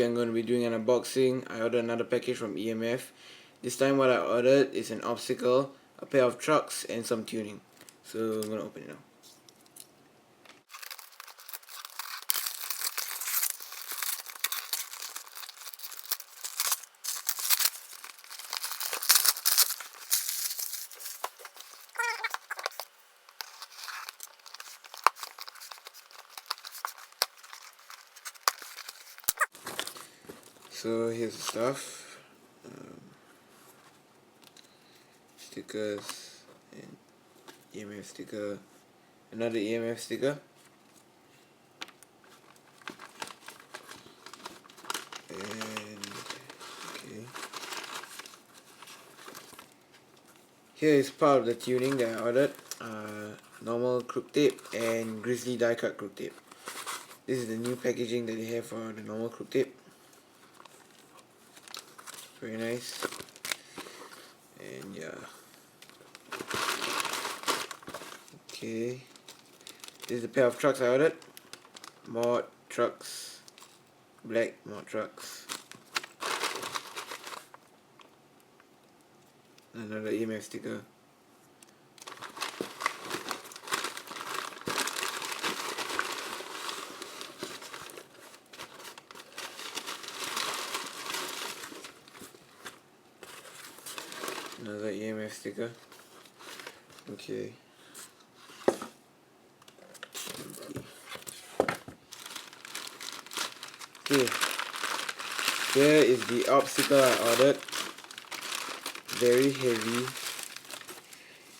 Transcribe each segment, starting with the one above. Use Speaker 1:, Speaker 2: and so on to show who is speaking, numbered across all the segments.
Speaker 1: Okay, I'm going to be doing an unboxing. I ordered another package from EMF. This time what I ordered is an obstacle, a pair of trucks, and some tuning. So I'm going to open it now. So here's the stuff, stickers, and EMF sticker, another EMF sticker, and okay. Here is part of the tuning that I ordered, normal crook tape and grizzly die cut crook tape. This is the new packaging that they have for the normal crook tape. Very nice. And yeah. Okay. This is the pair of trucks I ordered. Mod trucks. Black mod trucks. Another EMF sticker. Another EMF sticker. Okay. Okay. Here is the obstacle I ordered. Very heavy.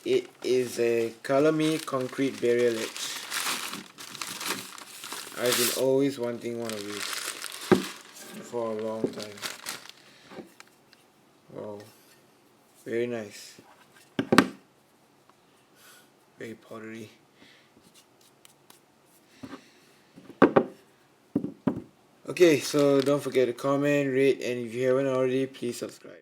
Speaker 1: It is a Color Me concrete barrier ledge. I've been always wanting one of these for a long time. Wow. Very nice. Very pottery. Okay, so don't forget to comment, rate, and if you haven't already, please subscribe.